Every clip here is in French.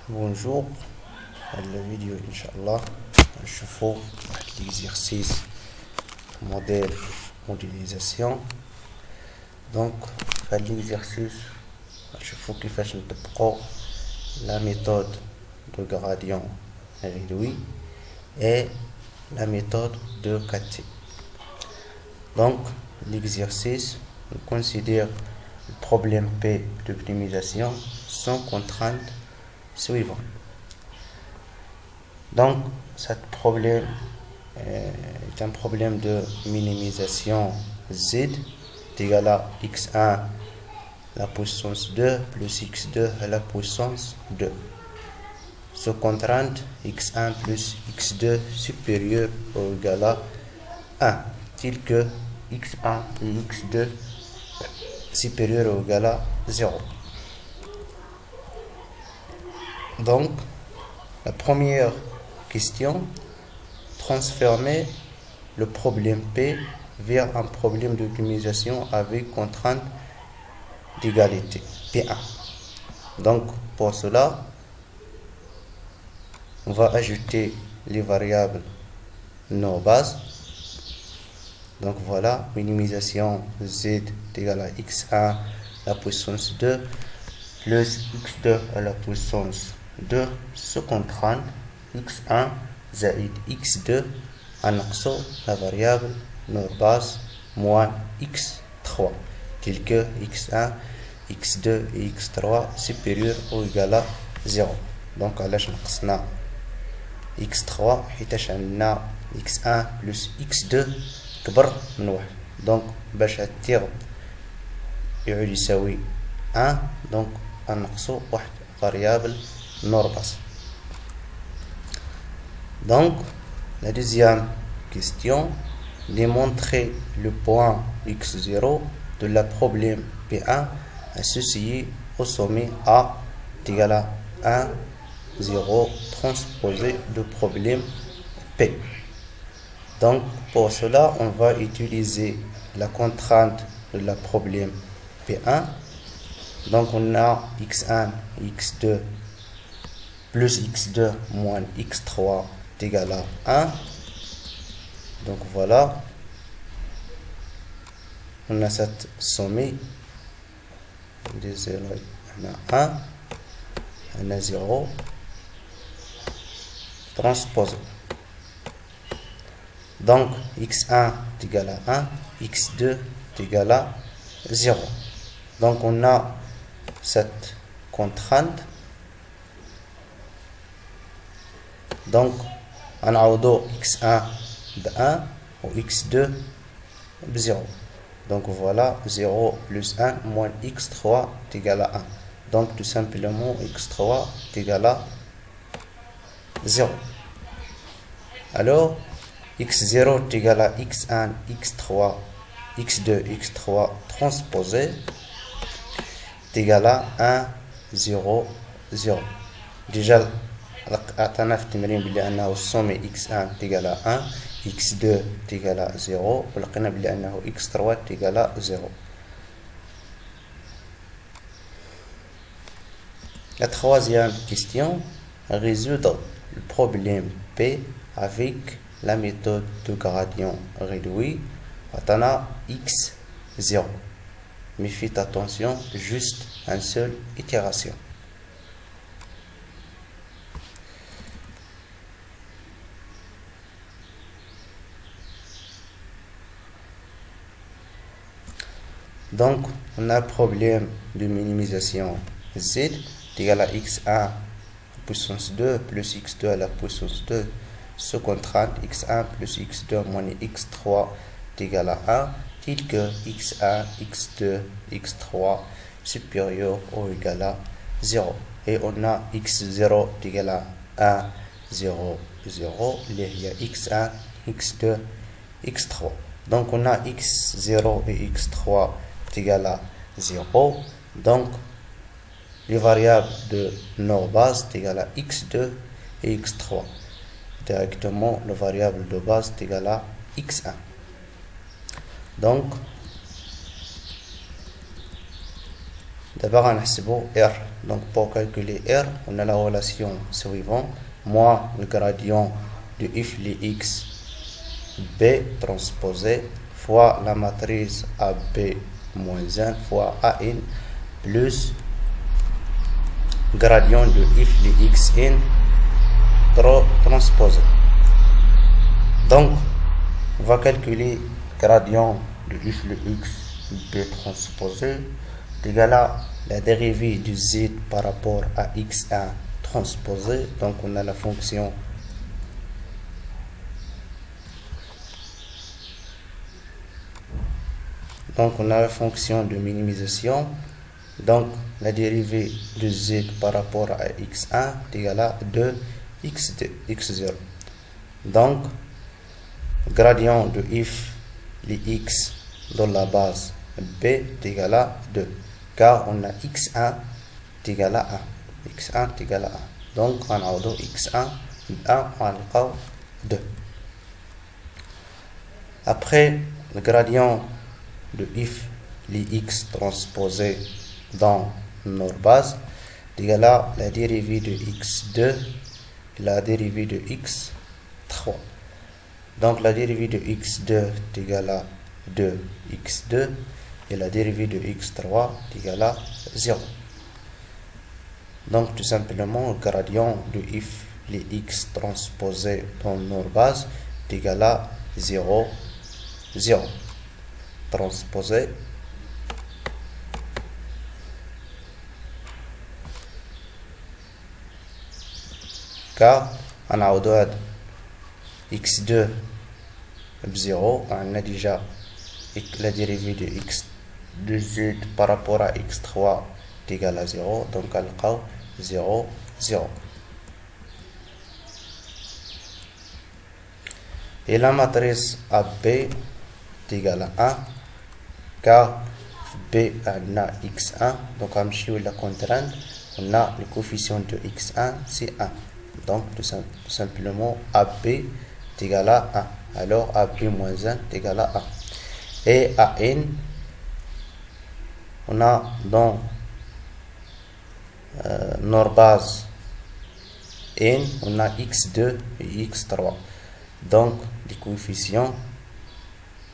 Bonjour, la vidéo Inch'Allah نشوفوا واحد l'exercice modèle modélisation. Donc في l'exercice نشوفوا كيفاش نطبقوا la méthode de gradient réduit et la méthode de Katy. Donc l'exercice considère le problème P d'optimisation sans contrainte suivant. Donc, ce problème est un problème de minimisation z est égal à x1 à la puissance 2 plus x2 à la puissance 2. Sous contrainte x1 plus x2 supérieur ou égal à 1, tel que x1 et x2 supérieur ou égal à 0. Donc, la première question, transformer le problème P vers un problème d'optimisation avec contrainte d'égalité P1. Donc, pour cela, on va ajouter les variables nos bases. Donc voilà, minimisation z est égal à x1 à la puissance 2 plus x2 à la puissance 2 sous contrainte x1 زائد x2 en accent la variable nos base moins x3 tel que x1 x2 et x3 supérieur ou égal à 0. Donc علاش نقصنا x3 حيتاش عندنا x1 plus x2 كبر من واحد. donc باش التيغ يعود يساوي 1 donc نقصو واحد variable NORBAS. Donc la deuxième question, démontrer le point x0 de la problème P1 associé au sommet A est égal à 1, 0 transposé de problème P. Donc pour cela, on va utiliser la contrainte de la problème P1. Donc on a x1 et x2 plus x2 moins x3 est égal à 1. Donc voilà, on a cette sommet de 0, on a 1, on a 0 transposé. Donc x1 est égal à 1, x2 est égal à 0. Donc on a cette contrainte. Donc on a x1 de 1 ou x2 de 0. Donc voilà, 0 plus 1 moins x3 est égal à 1. Donc tout simplement x3 est égal à 0. Alors x0 est égal à x1, x3, x2, x3 transposé est égal à 1, 0, 0. Déjà, عطانا في التمرين بلي أنه السومي x1 est égal à 1, x2 est égal à 0 ولقينا بلي أنه x3 est égal à 0. La troisième question, résoudre le problème P avec la méthode de gradient réduit. عطانا x0. Mais faites attention, juste une seule itération. Donc, on a un problème de minimisation z est égal à x1 puissance 2 plus x2 à la puissance 2 sous contrainte x1 plus x2 moins x3 est égal à 1, tel que x1, x2, x3 supérieur ou égal à 0. Et on a x0 est égal à 1, 0, 0, il y a x1, x2, x3. Donc on a x0 et x3 est égal à 0. Donc les variables de nos bases est égal à x2 et x3. Directement, la variable de base est égal à x1. Donc d'abord on a R. Donc pour calculer R, on a la relation suivante, moins le gradient de f les x b transposé fois la matrice AB moins 1 fois AN plus gradient de f les xn transposé. Donc on va calculer gradient de f le x b transposé égal à la dérivée de z par rapport à x1 transposé. Donc on a la fonction de minimisation. Donc la dérivée de z par rapport à x1 est égal à 2 x0. Donc gradient de f les x dans la base b est égal à 2, car on a x1 est égal à 1. x1 est égal à 1. Donc on a x1 1 on a 2. Après le gradient de f les x transposé dans notre base est égal à la dérivée de x2 et la dérivée de x3. Donc la dérivée de x2 est égal à 2x2 et la dérivée de x3 est égal à 0. Donc tout simplement le gradient de f les x transposé dans notre base est égal à 0 0 transposé car on a x2 0, on a déjà la dérivée de x de z par rapport à x3 est égal à 0, donc on a 0 0. Et la matrice AB est égale à 1 car B on a x1, donc on a la contrainte, on a le coefficient de x1 c'est 1. Donc tout simplement AB est égal à 1. Alors AB moins 1 est égal à 1. Et à n, on a dans notre base n, on a x2 et x3. Donc les coefficients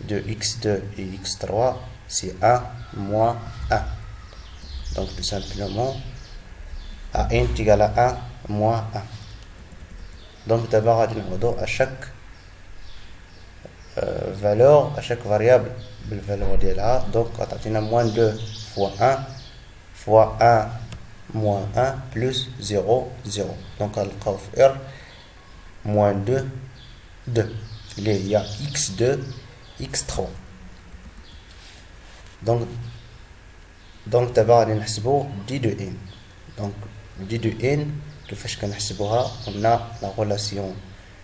de x2 et x3 c'est 1 moins 1. Donc tout simplement a n est égal à 1 moins 1. Donc d'abord à chaque valeur, à chaque variable la valeur de là, donc on a moins 2 fois 1 fois 1 moins 1 plus 0 0. Donc on a R moins 2 2. Il y a x2 x3. Donc d'abord on a d de n. Donc d de n كيفاش كنحسبوها؟ on a la relation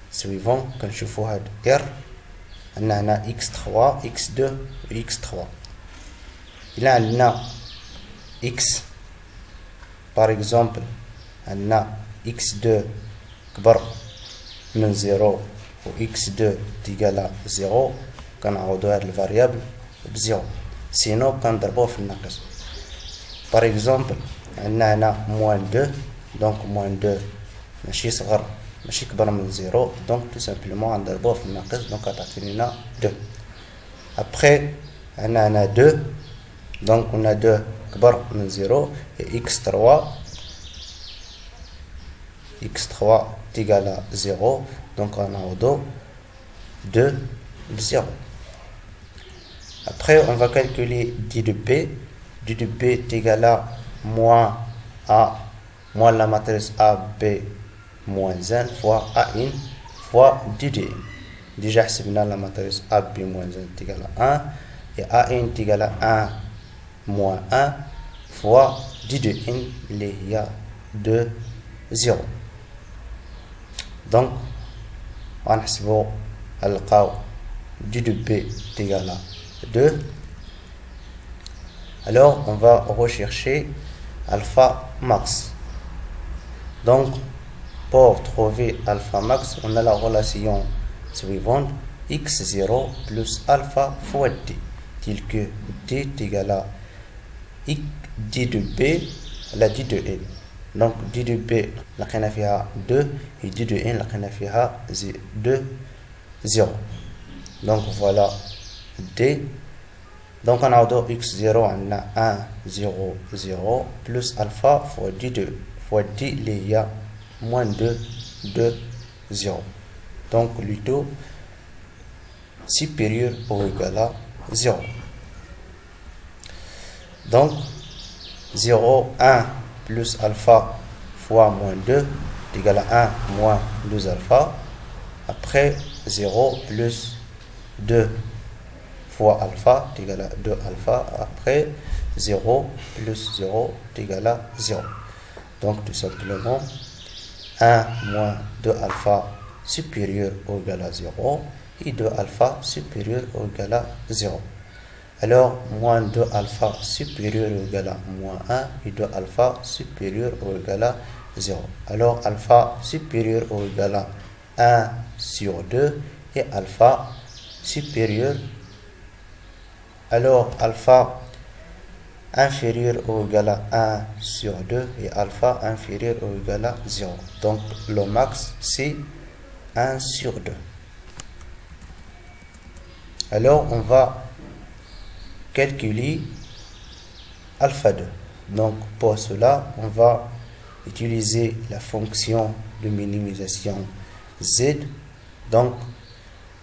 suivante كنشوفوا هاد r عندنا x3 x2 x3. إلا عندنا x par exemple عندنا x2 كبر من 0 و x2 تيجال 0 كنعوضو هاد الفاريابل ب0 سينو كنضربوه في الناقص. par exemple عندنا هنا موان 2 دونك موان 2 ماشي صغر ماشي كبر من 0 دونك tout simplement غنضربوه في الناقص دونك غتعطيني لنا 2. après عندنا هنا 2 دونك on a 2 كبر من 0 et x3 تيجال 0 donc غنعوضو 2 ب 0. Après, on va calculer d de b. d de b est égal à moins a moins la matrice AB moins 1 fois AN fois d de n. Déjà, c'est la matrice AB moins 1 est égal à 1 et AN est égal à 1 moins 1 fois d de n, il y a 2 0. Donc, on a d de b est égal à 2. Alors on va rechercher alpha max. Donc pour trouver alpha max, on a la relation suivante x0 plus alpha fois d, tel que d est égal à d de b la d de n. Donc d de b لقينا فيها 2 et d de n لقينا فيها 2 0. Donc voilà d. Donc on a x0 on a 1 0 0 plus alpha fois d2 fois d il y a moins 2 2 0. Donc le taux supérieur ou égal à 0. Donc 0 1 plus alpha fois moins 2 est égal à 1 moins 2 alpha. Après 0 plus 2 fois alpha est égal à 2 alpha. Après 0 plus 0 est égal à 0. Donc tout simplement 1 moins 2 alpha supérieur ou égal à 0 et 2 alpha supérieur ou égal à 0. Alors moins 2 alpha supérieur ou égal à moins 1 et 2 alpha supérieur ou égal à 0. Alors alpha supérieur ou égal à 1 sur 2 et alpha supérieur. Alors alpha inférieur ou égal à 1 sur 2 et alpha inférieur ou égal à 0. Donc le max c'est 1 sur 2. Alors on va calculer alpha 2. Donc pour cela on va utiliser la fonction de minimisation z. Donc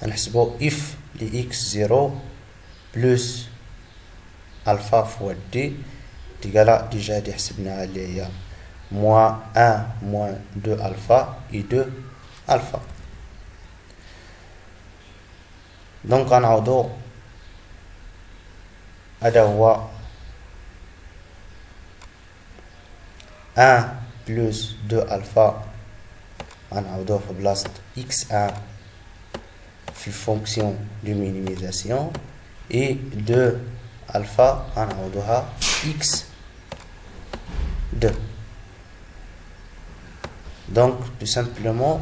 on a if les x0 plus alpha fois d est égal à déjà moins 1 moins 2 alpha et 2 alpha. Donc on a هذا هو 1 plus 2 alpha غنعوضوه في بلاصة x1 في fonction de minimisation et 2 alpha غنعوضوها x2. Donc tout simplement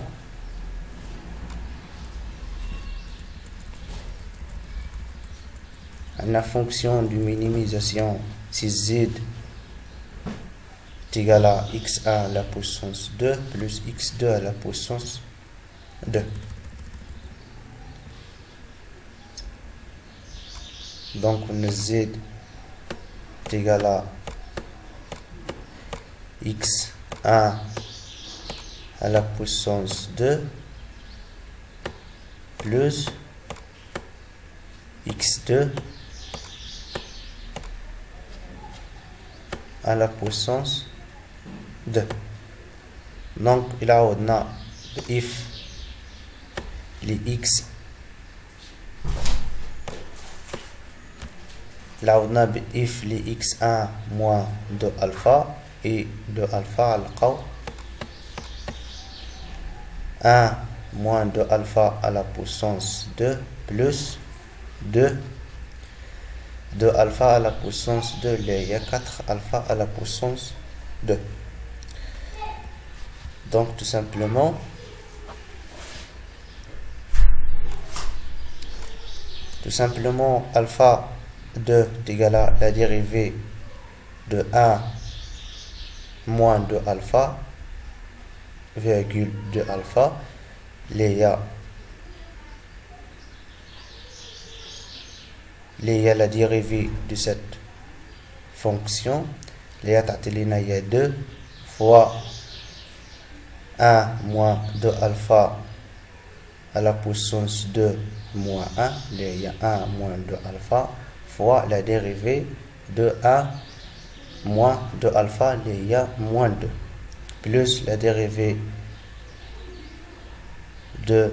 la fonction de minimisation si z est égal à x1 à la puissance 2 plus x2 à la puissance 2. Donc on z est égal à x1 à la puissance 2 plus x2 à la puissance 2. Donc il a if les x là on a if les x1 moins 2 alpha et 2 alpha alqa 1 moins 2 alpha à la puissance 2 plus 2 alpha à la puissance 2 il y a 4 alpha à la puissance 2. Donc tout simplement alpha 2 est égal à la dérivée de 1 moins 2 alpha virgule 2 alpha il y a la dérivée de cette fonction il y a 2 fois 1 moins 2 alpha à la puissance 2 moins 1 il y a 1 moins 2 alpha fois la dérivée de 1 moins 2 alpha il y a moins 2 plus la dérivée de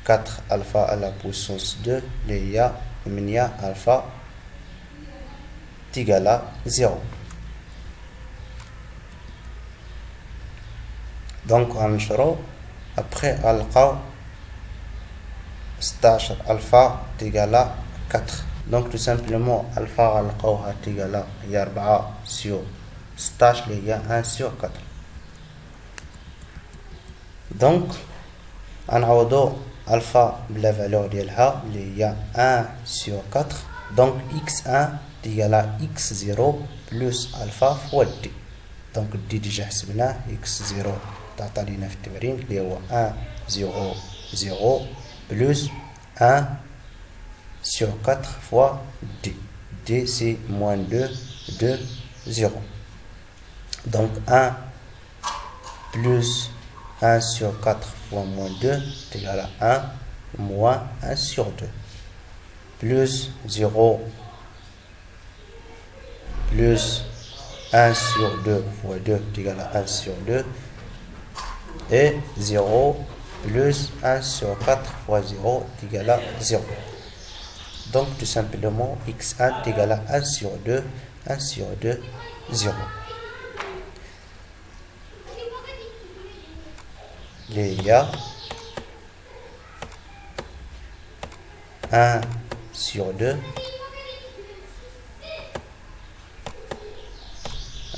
4 alpha à la puissance 2 il y a alpha est égal à 0. Donc on va après alpha 16 alpha est égal à 4. Donc tout simplement alpha alpha est égal à 4 sur 16 il y a 1 sur 4. Donc on a alpha la valeur d'Elha il y a 1 sur 4. Donc x1 égale à x0 plus alpha fois d. Donc d déjà حسبناه x0 تعطينا في التمرين اللي هو 1 0 0 plus 1 sur 4 fois d. d c'est moins 2 2 0. Donc 1 plus 1 sur 4 fois moins 2 est égal à 1 moins 1 sur 2 plus 0 plus 1 sur 2 fois 2 est égal à 1 sur 2 et 0 plus 1 sur 4 fois 0 est égal à 0. Donc tout simplement x1 est égal à 1 sur 2, 1 sur 2, 0. Il y a 1 sur 2,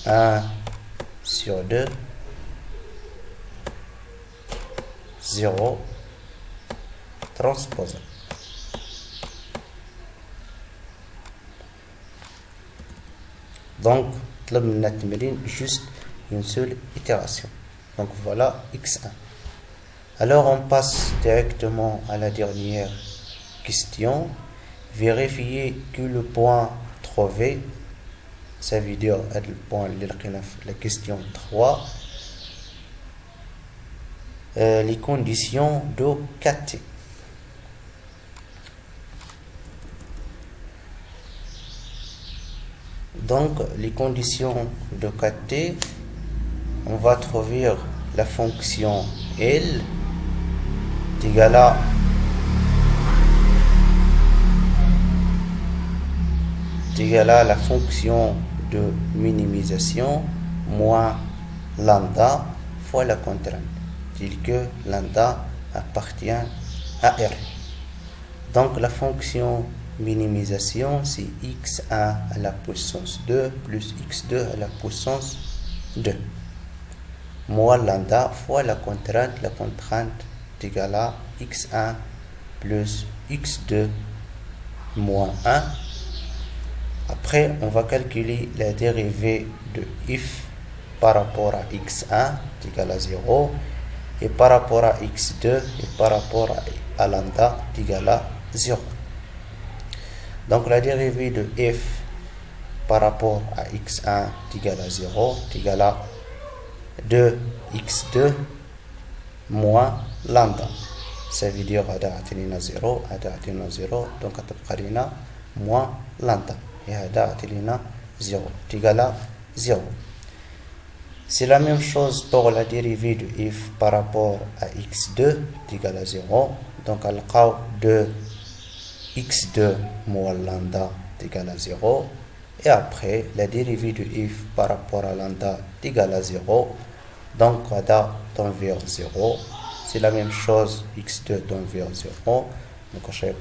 1 sur 2, 0 transposé. Donc, juste une seule itération. Donc voilà x1. Alors on passe directement à la dernière question. Vérifier que le point trouvé, ça veut dire le point la question 3, les conditions de KT. Donc les conditions de KT, on va trouver la fonction L est égale à la fonction de minimisation moins lambda fois la contrainte, tel que lambda appartient à R. Donc la fonction minimisation c'est x1 à la puissance 2 plus x2 à la puissance 2 moins lambda fois la contrainte est égale à x1 plus x2 moins 1. Après on va calculer la dérivée de f par rapport à x1 est égal à 0 et par rapport à x2 et par rapport à lambda est égal à 0. Donc la dérivée de f par rapport à x1 est égal à 0 est égal à 2x2 moins lambda. Ça veut dire هذا عطينا 0 هذا عطينا 0 donc تبقى لنا moins lambda et هذا عطينا 0 est égal à 0. C'est la même chose pour la dérivée de f par rapport à x2 est égal à 0. Donc نلقاو 2x2 moins lambda est égal à 0. Et après, la dérivée de f par rapport à lambda est égal à 0. Donc, ça tend vers 0. C'est la même chose, x2 tend vers 0. Donc, on va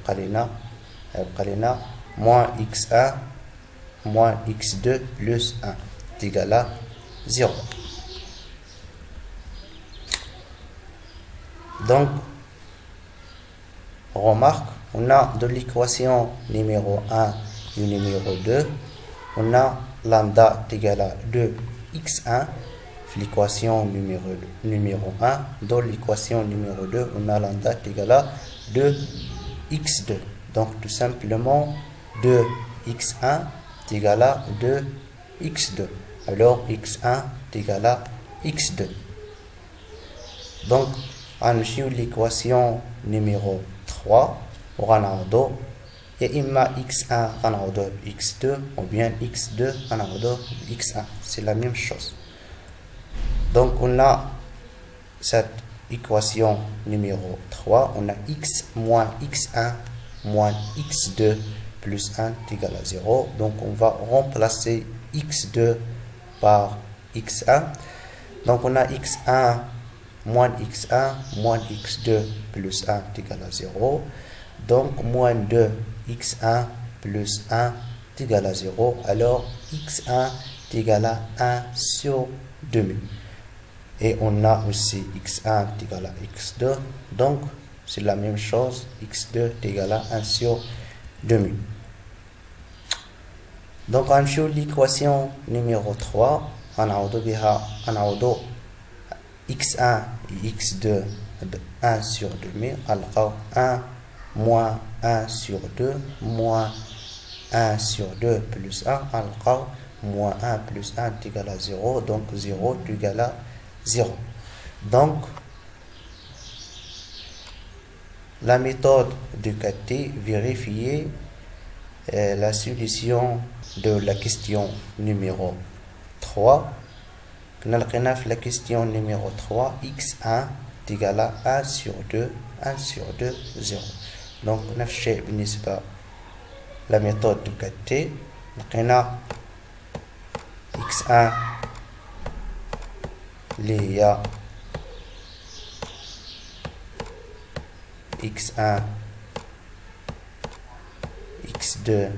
moins x1 moins x2 plus 1 est égal à 0. Donc, remarque, on a de l'équation numéro 1 et numéro 2, on a lambda est égal à 2x1. L'équation numéro 1, dans l'équation numéro 2, on a lambda est égal à 2x2. Donc tout simplement 2x1 est égal à 2x2. Alors x1 est égal à x2. Donc on a l'équation numéro 3, on a et imma x1 on a x2 ou bien x2 on a x1. C'est la même chose. Donc on a cette équation numéro 3, on a x moins x1 moins x2 plus 1 est égal à 0. Donc on va remplacer x2 par x1. Donc on a x1 moins x1 moins x2 plus 1 est égal à 0. Donc moins 2 x1 plus 1 est égal à 0. Alors x1 est égal à 1 sur demi. Et on a aussi x1 est égal à x2. Donc, c'est la même chose. x2 est égal à 1 sur demi. Donc غنمشيو l'équation numéro 3 غنعوضو بها غنعوضو x1 et x2 ب 1 sur 2000 غنلقاو 1 moins 1 sur 2 moins 1 sur 2 plus 1 غنلقاو moins 1 plus 1 est égal à 0, donc 0 est égal à 0. Donc la méthode de 4T vérifier la solution de la question numéro 3. La question numéro 3, x1 est égal à 1 sur 2, 1 sur 2, 0. Donc, on a fait la méthode de 4T. On a x1, l'IA, x1, x2,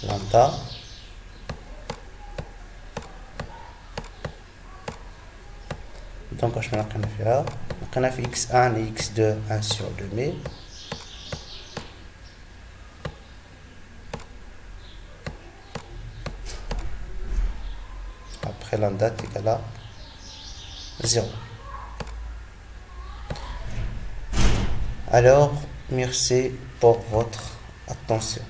lambda. Donc, je vais faire x1 et x2, 1 sur 2000. Après, lambda est égal à 0. Alors, merci pour votre attention.